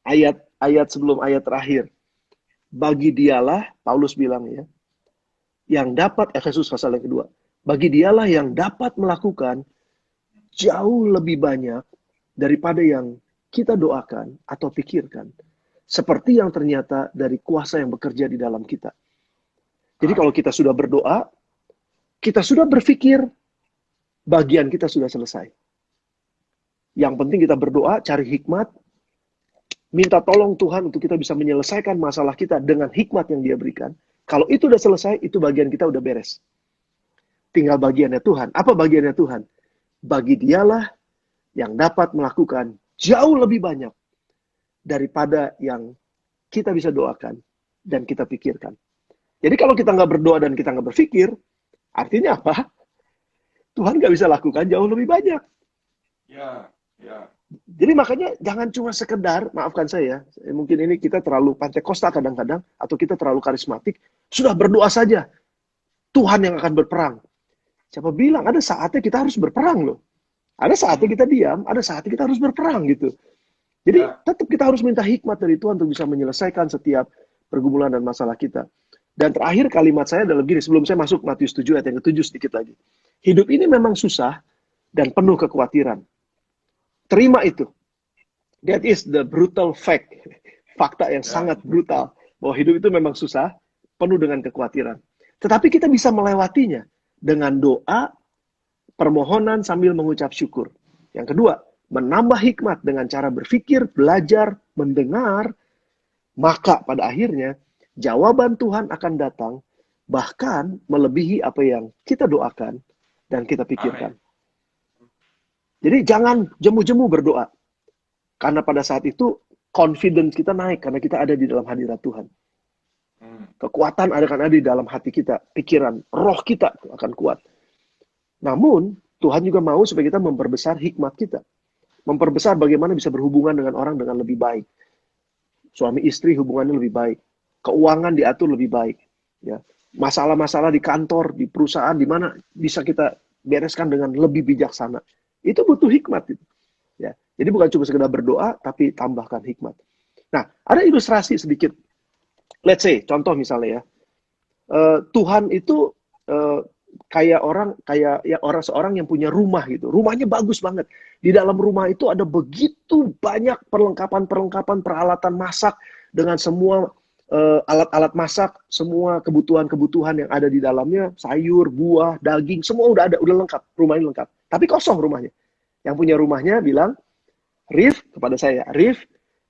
ayat sebelum ayat terakhir. Bagi dialah, Paulus bilang ya, yang dapat, Efesus pasal yang kedua, bagi dialah yang dapat melakukan jauh lebih banyak daripada yang kita doakan atau pikirkan. Seperti yang ternyata dari kuasa yang bekerja di dalam kita. Jadi kalau kita sudah berdoa, kita sudah berpikir, bagian kita sudah selesai. Yang penting kita berdoa, cari hikmat, minta tolong Tuhan untuk kita bisa menyelesaikan masalah kita dengan hikmat yang Dia berikan. Kalau itu udah selesai, itu bagian kita udah beres. Tinggal bagiannya Tuhan. Apa bagiannya Tuhan? Bagi dialah yang dapat melakukan jauh lebih banyak daripada yang kita bisa doakan dan kita pikirkan. Jadi kalau kita nggak berdoa dan kita nggak berpikir, artinya apa? Tuhan nggak bisa lakukan jauh lebih banyak. Ya. Jadi makanya jangan cuma sekedar, maafkan saya, mungkin ini kita terlalu Pentakosta kadang-kadang, atau kita terlalu karismatik, sudah berdoa saja, Tuhan yang akan berperang. Siapa bilang, ada saatnya kita harus berperang loh. Ada saatnya kita diam, ada saatnya kita harus berperang gitu. Jadi tetap kita harus minta hikmat dari Tuhan untuk bisa menyelesaikan setiap pergumulan dan masalah kita. Dan terakhir kalimat saya adalah begini, sebelum saya masuk Matius 7 ayat yang ke-7 sedikit lagi. Hidup ini memang susah dan penuh kekhawatiran. Terima itu. That is the brutal fact. Fakta yang sangat brutal. Bahwa hidup itu memang susah, penuh dengan kekhawatiran. Tetapi kita bisa melewatinya dengan doa permohonan sambil mengucap syukur. Yang kedua, menambah hikmat dengan cara berpikir, belajar, mendengar, maka pada akhirnya jawaban Tuhan akan datang, bahkan melebihi apa yang kita doakan dan kita pikirkan. Jadi jangan jemu-jemu berdoa. Karena pada saat itu confidence kita naik karena kita ada di dalam hadirat Tuhan. Kekuatan akan ada di dalam hati kita, pikiran, roh kita akan kuat. Namun, Tuhan juga mau supaya kita memperbesar hikmat kita. Memperbesar bagaimana bisa berhubungan dengan orang dengan lebih baik. Suami istri hubungannya lebih baik. Keuangan diatur lebih baik. Ya. Masalah-masalah di kantor, di perusahaan, di mana bisa kita bereskan dengan lebih bijaksana. Itu butuh hikmat. Gitu. Ya. Jadi bukan cuma sekedar berdoa, tapi tambahkan hikmat. Nah, ada ilustrasi sedikit. Let's say, contoh misalnya ya. Tuhan itu kayak seorang yang punya rumah gitu. Rumahnya bagus banget. Di dalam rumah itu ada begitu banyak perlengkapan peralatan masak dengan semua alat-alat masak, semua kebutuhan-kebutuhan yang ada di dalamnya, sayur, buah, daging, semua udah ada, udah lengkap. Rumahnya lengkap. Tapi kosong rumahnya. Yang punya rumahnya bilang, Rif, kepada saya, Rif,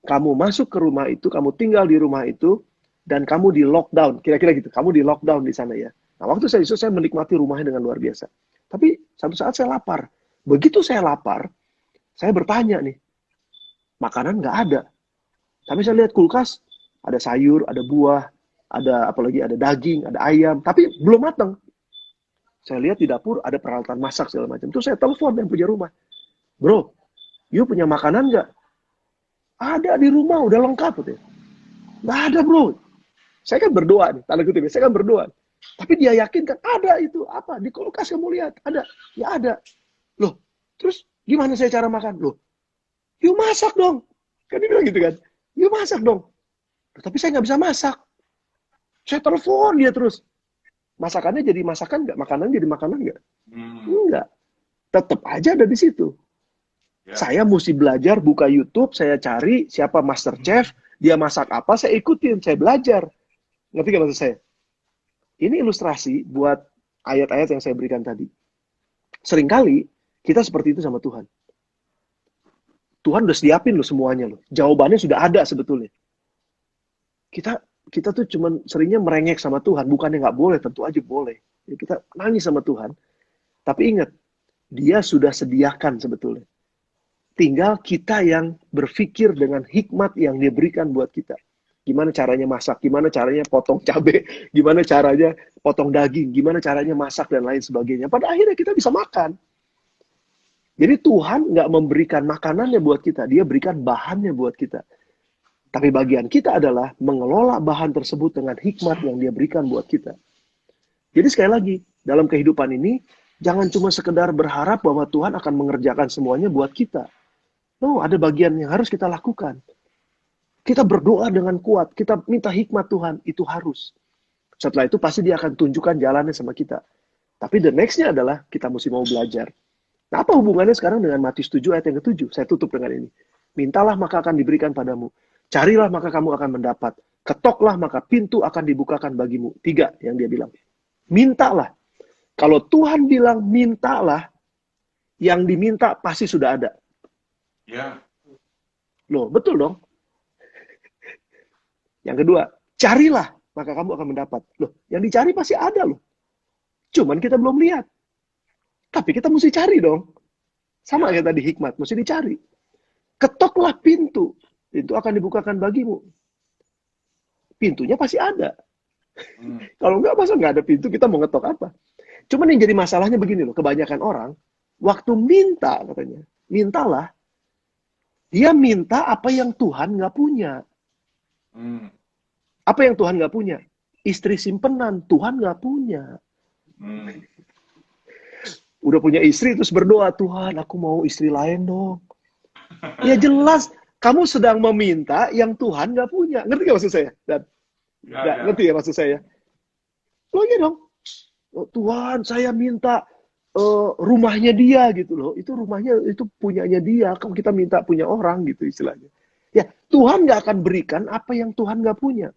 kamu masuk ke rumah itu, kamu tinggal di rumah itu, dan kamu di lockdown. Kira-kira gitu. Kamu di lockdown di sana ya. Nah, waktu saya menikmati rumahnya dengan luar biasa. Tapi satu saat saya lapar. Begitu saya lapar, saya bertanya nih, makanan nggak ada. Tapi saya lihat kulkas, ada sayur, ada buah, ada apalagi ada daging, ada ayam, tapi belum matang. Saya lihat di dapur ada peralatan masak segala macam. Terus saya telepon yang punya rumah. Bro, you punya makanan nggak? Ada di rumah, udah lengkap. Nggak ada bro. Saya kan berdoa nih, tanda kutip, saya kan berdoa. Tapi dia yakin kan ada itu, apa, di kulkas kamu lihat, ada. Ya ada. Loh, terus gimana saya cara makan? Loh, you masak dong. Kan dia bilang gitu kan, you masak dong. Tapi saya nggak bisa masak. Saya telepon dia terus. Masakannya jadi masakan nggak? Makanan jadi makanan nggak? Enggak. Tetap aja ada di situ. Ya. Saya mesti belajar, buka YouTube, saya cari siapa master chef, dia masak apa, saya ikutin, saya belajar. Ngerti nggak maksud saya? Ini ilustrasi buat ayat-ayat yang saya berikan tadi. Seringkali kita seperti itu sama Tuhan. Tuhan udah siapin loh semuanya loh. Jawabannya sudah ada sebetulnya. Kita tuh cuman seringnya merengek sama Tuhan. Bukannya nggak boleh, tentu aja boleh. Kita nangis sama Tuhan. Tapi ingat, dia sudah sediakan sebetulnya. Tinggal kita yang berpikir dengan hikmat yang dia berikan buat kita. Gimana caranya masak, gimana caranya potong cabai, gimana caranya potong daging, gimana caranya masak dan lain sebagainya. Pada akhirnya kita bisa makan. Jadi Tuhan nggak memberikan makanannya buat kita, dia berikan bahannya buat kita. Tapi bagian kita adalah mengelola bahan tersebut dengan hikmat yang dia berikan buat kita. Jadi sekali lagi, dalam kehidupan ini, jangan cuma sekedar berharap bahwa Tuhan akan mengerjakan semuanya buat kita. No, ada bagian yang harus kita lakukan. Kita berdoa dengan kuat, kita minta hikmat Tuhan, itu harus. Setelah itu pasti dia akan tunjukkan jalannya sama kita. Tapi the next-nya adalah kita mesti mau belajar. Nah, apa hubungannya sekarang dengan Matius 7 ayat yang ke-7? Saya tutup dengan ini. Mintalah maka akan diberikan padamu. Carilah maka kamu akan mendapat. Ketoklah maka pintu akan dibukakan bagimu. 3 yang dia bilang. Mintalah. Kalau Tuhan bilang mintalah, yang diminta pasti sudah ada. Ya. Loh, betul dong. Yang kedua, carilah, maka kamu akan mendapat. Loh, yang dicari pasti ada loh. Cuman kita belum lihat. Tapi kita mesti cari dong. Sama kayak tadi hikmat, mesti dicari. Ketoklah pintu. Pintu akan dibukakan bagimu. Pintunya pasti ada. Kalau enggak, masa nggak ada pintu, kita mau ngetok apa? Cuman yang jadi masalahnya begini loh, kebanyakan orang, waktu minta katanya, mintalah, dia minta apa yang Tuhan nggak punya. Apa yang Tuhan nggak punya? Istri simpenan, Tuhan nggak punya. Udah punya istri, terus berdoa, Tuhan, aku mau istri lain dong. Ya jelas, kamu sedang meminta yang Tuhan nggak punya. Ngerti nggak maksud saya? Dan, ngerti ya maksud saya? Loh iya dong. Oh, Tuhan, saya minta rumahnya dia gitu loh. Itu rumahnya, itu punyanya dia. Kalau kita minta punya orang gitu istilahnya. Ya, Tuhan nggak akan berikan apa yang Tuhan nggak punya.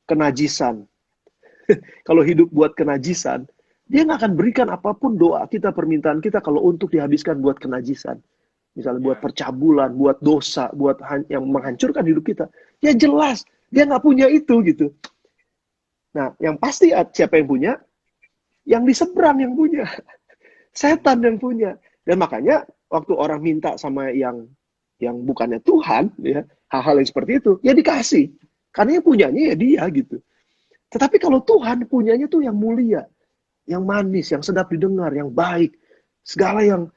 Kenajisan. Kalau hidup buat kenajisan, Dia nggak akan berikan apapun doa kita, permintaan kita kalau untuk dihabiskan buat kenajisan. Misalnya buat Ya. percabulan, buat dosa, buat yang menghancurkan hidup kita. Ya jelas, dia nggak punya itu gitu. Nah, yang pasti siapa yang punya? Yang di seberang yang punya. Setan yang punya. Dan makanya waktu orang minta sama yang bukannya Tuhan, ya, hal-hal yang seperti itu, ya dikasih. Karena yang punyanya ya dia gitu. Tetapi kalau Tuhan punyanya tuh yang mulia, yang manis, yang sedap didengar, yang baik, segala yang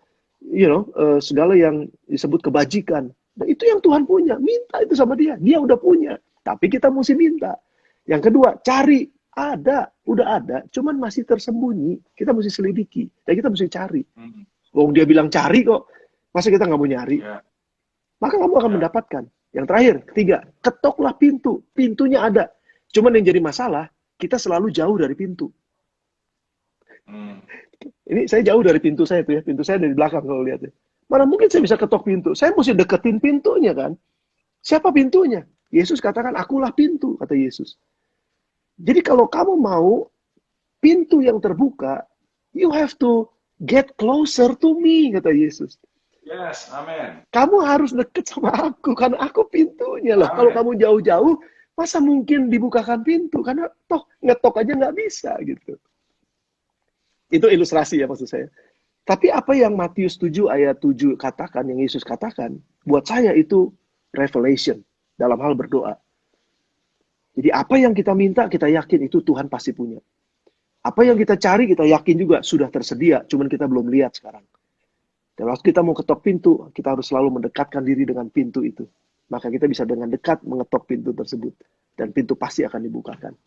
segala yang disebut kebajikan. Nah, itu yang Tuhan punya. Minta itu sama dia. Dia udah punya. Tapi kita mesti minta. Yang kedua, cari. Udah ada. Cuman masih tersembunyi. Kita mesti selidiki. Dan kita mesti cari. Wong dia bilang cari kok. Masa kita nggak mau nyari? Ya. Maka kamu akan mendapatkan. Yang terakhir, ketiga, ketoklah pintu. Pintunya ada. Cuman yang jadi masalah, kita selalu jauh dari pintu. Ini saya jauh dari pintu saya tuh ya. Pintu saya dari belakang kalau lihat ya. Mana mungkin saya bisa ketok pintu. Saya mesti deketin pintunya kan. Siapa pintunya? Yesus katakan, akulah pintu, kata Yesus. Jadi kalau kamu mau pintu yang terbuka, you have to get closer to me, kata Yesus. Yes, amin. Kamu harus deket sama aku, karena aku pintunya lah. Kalau kamu jauh-jauh, masa mungkin dibukakan pintu? Karena toh ngetok aja nggak bisa gitu. Itu ilustrasi ya maksud saya. Tapi apa yang Matius 7 ayat 7 katakan, yang Yesus katakan, buat saya itu revelation dalam hal berdoa. Jadi apa yang kita minta, kita yakin itu Tuhan pasti punya. Apa yang kita cari, kita yakin juga sudah tersedia, cuman kita belum lihat sekarang. Dan waktu kita mau ketok pintu, kita harus selalu mendekatkan diri dengan pintu itu. Maka kita bisa dengan dekat mengetok pintu tersebut. Dan pintu pasti akan dibukakan.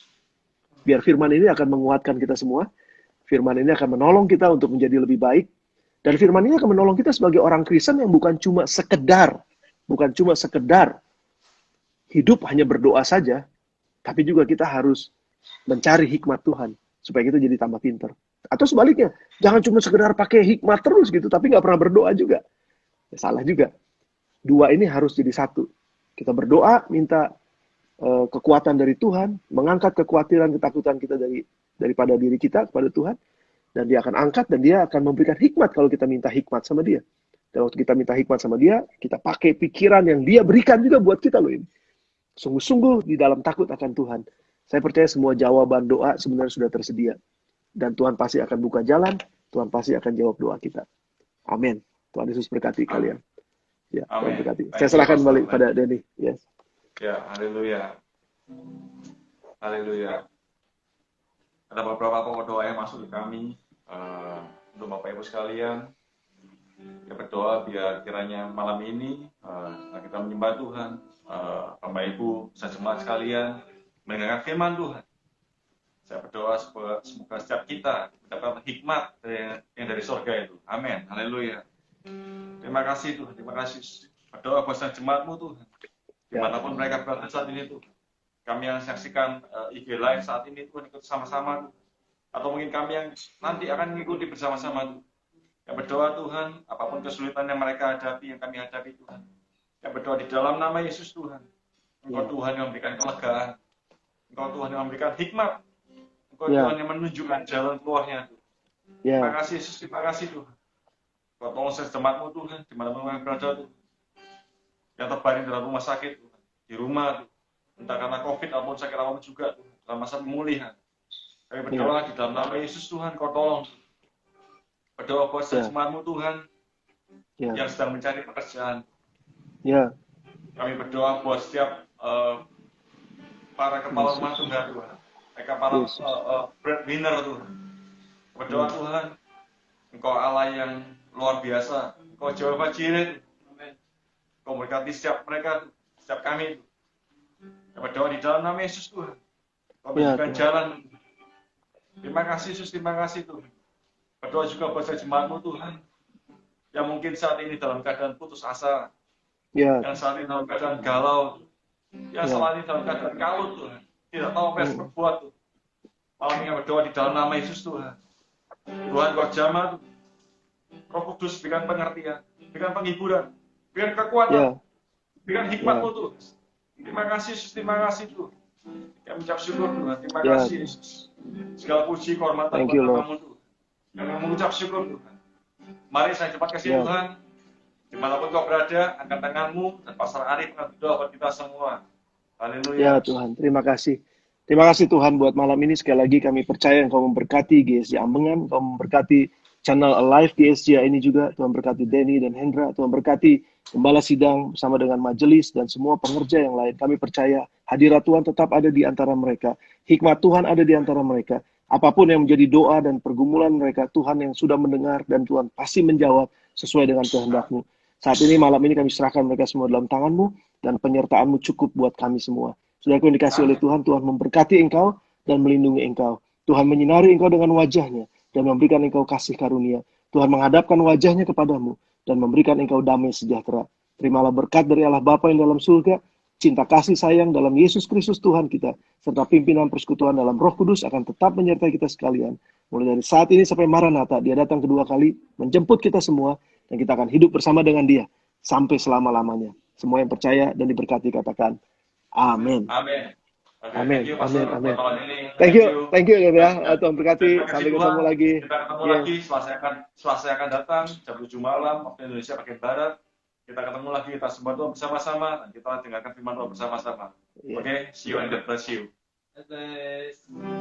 Biar firman ini akan menguatkan kita semua. Firman ini akan menolong kita untuk menjadi lebih baik. Dan firman ini akan menolong kita sebagai orang Kristen yang bukan cuma sekedar hidup hanya berdoa saja, tapi juga kita harus mencari hikmat Tuhan supaya kita jadi tambah pinter. Atau sebaliknya, jangan cuma sekedar pakai hikmat terus gitu, tapi nggak pernah berdoa juga. Ya, salah juga. Dua ini harus jadi satu. Kita berdoa, minta kekuatan dari Tuhan, mengangkat kekhawatiran, ketakutan kita daripada diri kita kepada Tuhan, dan dia akan angkat, dan dia akan memberikan hikmat kalau kita minta hikmat sama dia. Dan waktu kita minta hikmat sama dia, kita pakai pikiran yang dia berikan juga buat kita loh ini. Sungguh-sungguh di dalam takut akan Tuhan. Saya percaya semua jawaban doa sebenarnya sudah tersedia. Dan Tuhan pasti akan buka jalan, Tuhan pasti akan jawab doa kita. Amin. Tuhan Yesus berkati kalian. Ya, Tuhan berkati. Saya serahkan kembali pada Denny. Yes. Ya, haleluya. Haleluya. Ada beberapa pokok doa yang masuk ke kami untuk Bapak Ibu sekalian. Kita berdoa biar kiranya malam ini kita menyembah Tuhan, Bapak Ibu, jemaat sekalian mendengarkan firman Tuhan. Saya berdoa semoga setiap kita mendapatkan hikmat yang dari surga itu. Amin. Haleluya. Terima kasih Tuhan. Terima kasih. Berdoa buat jemaat-Mu Tuhan. Dimanapun mereka berada saat ini Tuhan. Kami yang saksikan IG Live saat ini Tuhan ikut sama-sama. Atau mungkin kami yang nanti akan mengikuti bersama-sama Tuhan. Yang berdoa Tuhan, apapun kesulitan yang mereka hadapi, yang kami hadapi Tuhan. Yang berdoa di dalam nama Yesus Tuhan. Engkau Tuhan yang memberikan kelegaan. Engkau Tuhan yang memberikan hikmat. Engkau Tuhan yang menunjukkan jalan keluarnya Tuhan. Terima kasih Yesus, terima kasih Tuhan. Engkau tolong jemaat-Mu Tuhan, di mana-mana mereka berada Tuhan. Yang terbaring dalam rumah sakit Tuhan. Di rumah Tuhan. Entah karena COVID ataupun sakit apapun juga Tuhan. Dalam masa pemulihan. Kami berdoa di dalam nama Yesus Tuhan, Kau tolong. Berdoa buat jemaat-Mu Tuhan yang sedang mencari pekerjaan. Kami berdoa buat setiap para kepala rumah tangga Tuhan. Mereka para breadwinner Tuhan. Berdoa Tuhan, Engkau Allah yang luar biasa. Engkau Jehovah Jireh. Engkau memberkati setiap mereka, setiap kami. Kami berdoa di dalam nama Yesus Tuhan. Engkau berikan jalan. Terima kasih Yesus, terima kasih Tuhan. Berdoa juga buat jemaat-Mu Tuhan, yang mungkin saat ini dalam keadaan putus asa, yang saat ini dalam keadaan galau, yang saat ini dalam keadaan kalut Tuhan, tidak tahu apa yang harus berbuat Tuhan. Malam ini berdoa di dalam nama Yesus Tuhan. Tuhan Kau jamah, Roh Kudus berikan pengertian, berikan penghiburan, berikan kekuatan, berikan hikmat-Mu Tuhan. Terima kasih Yesus, terima kasih Tuhan. Kami mengucap syukur Tuhan, terima kasih Yesus. Segala puji, kehormatan buat nama-Mu Tuhan. Kami mengucap syukur Tuhan. Mari saya cepat kasih Ya. Tuhan. Dimanapun kau berada, angkat tanganmu dan Pastor Arif akan berdoa buat kita semua. Ya Haleluya. Tuhan, terima kasih. Terima kasih Tuhan buat malam ini. Sekali lagi kami percaya Engkau memberkati GSJ Ambengan, Engkau memberkati channel Alive GSJ ini juga. Tuhan berkati Denny dan Hendra. Tuhan berkati Gembala Sidang bersama dengan majelis dan semua pengerja yang lain. Kami percaya hadirat Tuhan tetap ada di antara mereka. Hikmat Tuhan ada di antara mereka. Apapun yang menjadi doa dan pergumulan mereka, Tuhan yang sudah mendengar dan Tuhan pasti menjawab sesuai dengan kehendak-Mu. Saat ini, malam ini kami serahkan mereka semua dalam tangan-Mu dan penyertaan-Mu cukup buat kami semua. Saudaraku yang dikasih oleh Tuhan, Tuhan memberkati engkau dan melindungi engkau. Tuhan menyinari engkau dengan wajahnya dan memberikan engkau kasih karunia. Tuhan menghadapkan wajahnya kepadamu dan memberikan engkau damai sejahtera. Terimalah berkat dari Allah Bapa yang dalam surga, cinta kasih sayang dalam Yesus Kristus Tuhan kita, serta pimpinan persekutuan dalam Roh Kudus akan tetap menyertai kita sekalian. Mulai dari saat ini sampai Maranatha, dia datang kedua kali, menjemput kita semua, dan kita akan hidup bersama dengan dia sampai selama-lamanya. Semua yang percaya dan diberkati katakan, amin. Amin. Oke, Amin. thank you, Pastor, Amin. Amin. buat malam ini. Thank you ya. Tuhan berkati. Terima kasih Sampai Tuhan. ketemu lagi. Kita ketemu Ya. lagi Selasa akan datang jam 7 malam waktu Indonesia bagian barat. Kita ketemu lagi, kita sembah Tuhan bersama-sama dan kita dengarkan firman Tuhan bersama-sama. Ya. Oke, see you and God bless you. God bless.